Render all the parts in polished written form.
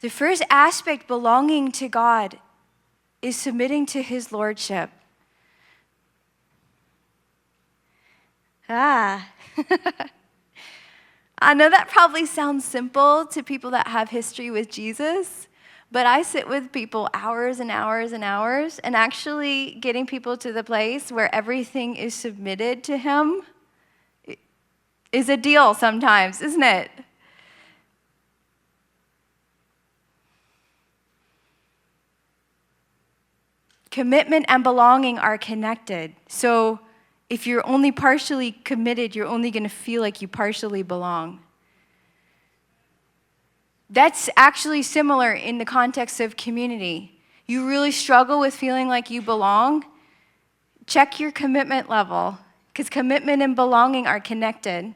The first aspect belonging to God is submitting to his lordship. I know that probably sounds simple to people that have history with Jesus, but I sit with people hours and hours and hours, and actually getting people to the place where everything is submitted to him is a deal sometimes, isn't it? Commitment and belonging are connected. So if you're only partially committed, you're only going to feel like you partially belong. That's actually similar in the context of community. You really struggle with feeling like you belong? Check your commitment level, because commitment and belonging are connected.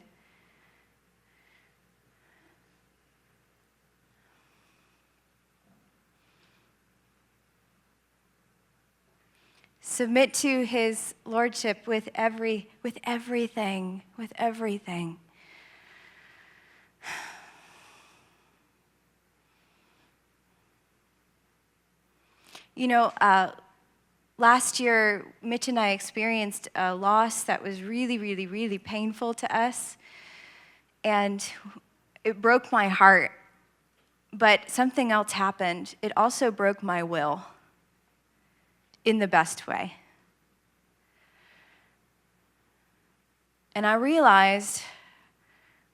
Submit to his lordship with everything. You know, last year, Mitch and I experienced a loss that was really, really, really painful to us. And it broke my heart. But something else happened. It also broke my will in the best way. And I realized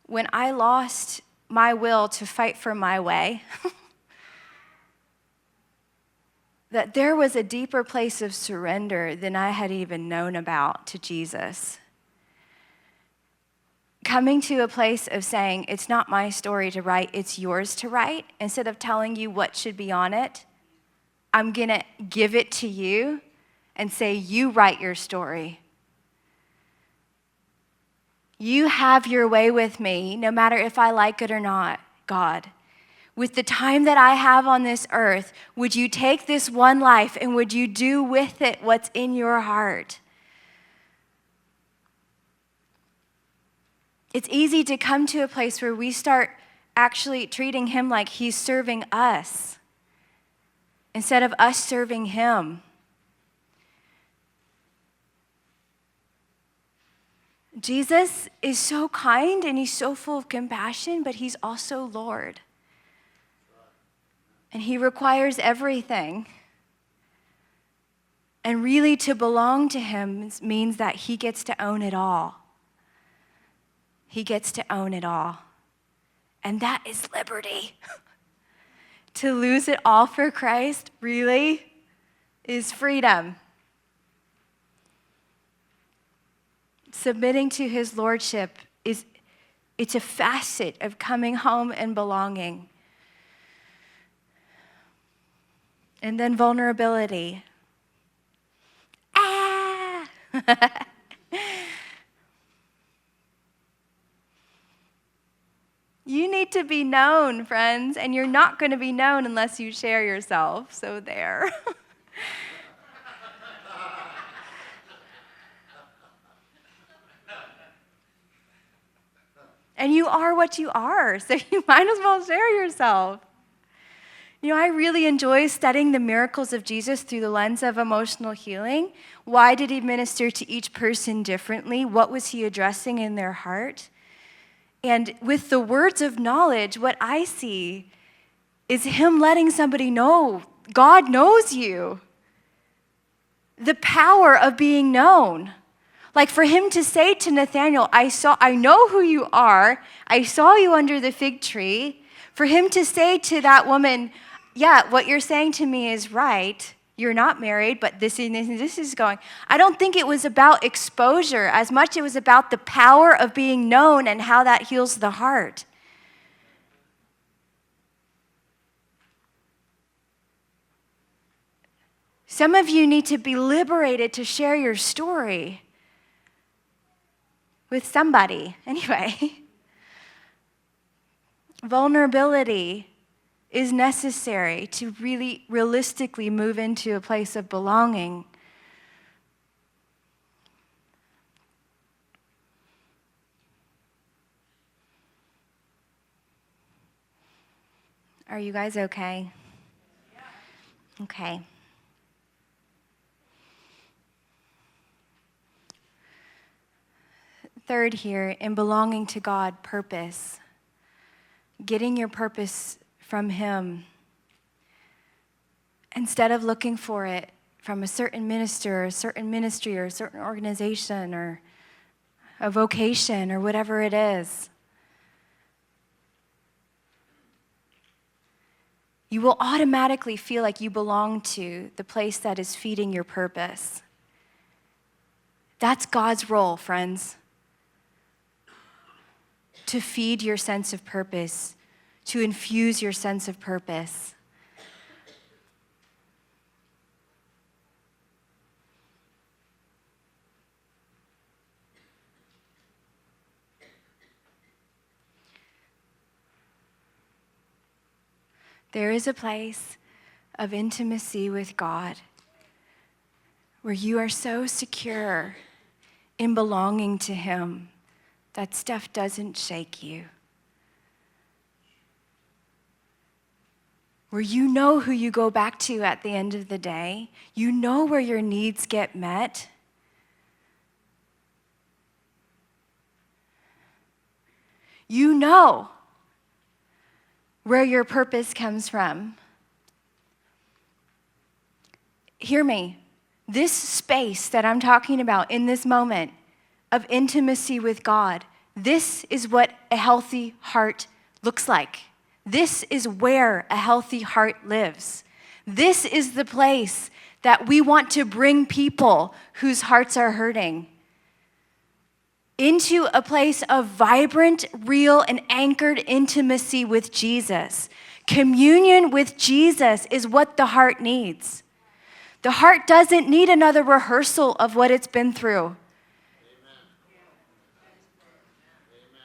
when I lost my will to fight for my way, that there was a deeper place of surrender than I had even known about to Jesus. Coming to a place of saying, it's not my story to write, it's yours to write. Instead of telling you what should be on it, I'm going to give it to you and say, you write your story. You have your way with me, no matter if I like it or not, God. With the time that I have on this earth, would you take this one life and would you do with it what's in your heart? It's easy to come to a place where we start actually treating him like he's serving us instead of us serving him. Jesus is so kind and he's so full of compassion, but he's also Lord. And he requires everything. And really to belong to him means that he gets to own it all. He gets to own it all. And that is liberty. To lose it all for Christ, really, is freedom. Submitting to his lordship it's a facet of coming home and belonging. And then vulnerability. You need to be known, friends, and you're not going to be known unless you share yourself. So there. And you are what you are, so you might as well share yourself. You know, I really enjoy studying the miracles of Jesus through the lens of emotional healing. Why did he minister to each person differently? What was he addressing in their heart? And with the words of knowledge, what I see is him letting somebody know God knows you. The power of being known. Like for him to say to Nathanael, I know who you are. I saw you under the fig tree. For him to say to that woman, yeah, what you're saying to me is right. You're not married, but this is going. I don't think it was about exposure as much it was about the power of being known and how that heals the heart. Some of you need to be liberated to share your story with somebody. Anyway, vulnerability is necessary to really realistically move into a place of belonging. Are you guys okay? Okay. Third here, in belonging to God, purpose. Getting your purpose from Him. Instead of looking for it from a certain minister, or a certain ministry, or a certain organization, or a vocation, or whatever it is. You will automatically feel like you belong to the place that is feeding your purpose. That's God's role, friends. To feed your sense of purpose, to infuse your sense of purpose. There is a place of intimacy with God where you are so secure in belonging to Him that stuff doesn't shake you. Where you know who you go back to at the end of the day. You know where your needs get met. You know where your purpose comes from. Hear me. This space that I'm talking about in this moment of intimacy with God, this is what a healthy heart looks like. This is where a healthy heart lives. This is the place that we want to bring people whose hearts are hurting into a place of vibrant, real, and anchored intimacy with Jesus. Communion with Jesus is what the heart needs. The heart doesn't need another rehearsal of what it's been through.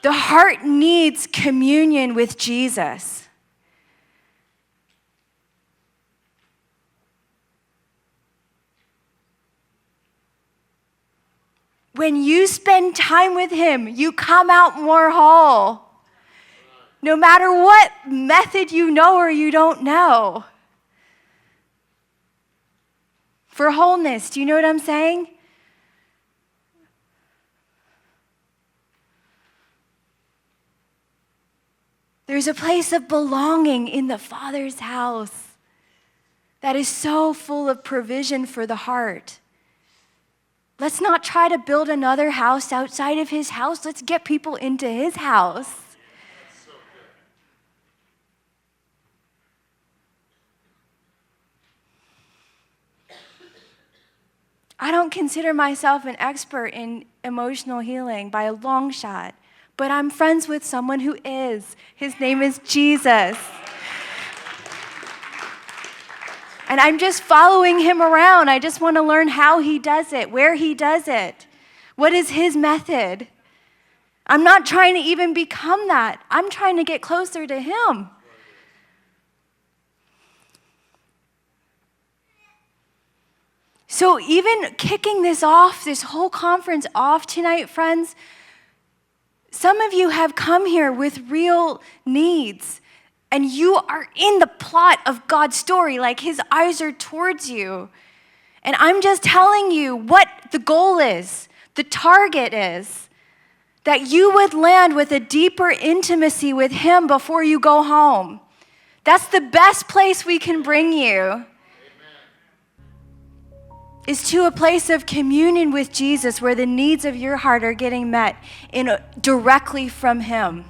The heart needs communion with Jesus. When you spend time with Him, you come out more whole. No matter what method you know or you don't know. For wholeness, do you know what I'm saying? There's a place of belonging in the Father's house that is so full of provision for the heart. Let's not try to build another house outside of His house. Let's get people into His house. I don't consider myself an expert in emotional healing by a long shot. But I'm friends with someone who is. His name is Jesus. And I'm just following Him around. I just want to learn how He does it, where He does it. What is His method? I'm not trying to even become that. I'm trying to get closer to Him. So even kicking this off, this whole conference off tonight, friends, some of you have come here with real needs, and you are in the plot of God's story, like His eyes are towards you. And I'm just telling you what the goal is, the target is, that you would land with a deeper intimacy with Him before you go home. That's the best place we can bring you. Is to a place of communion with Jesus where the needs of your heart are getting met directly from Him.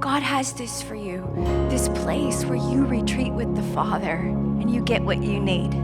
God has this for you, this place where you retreat with the Father and you get what you need.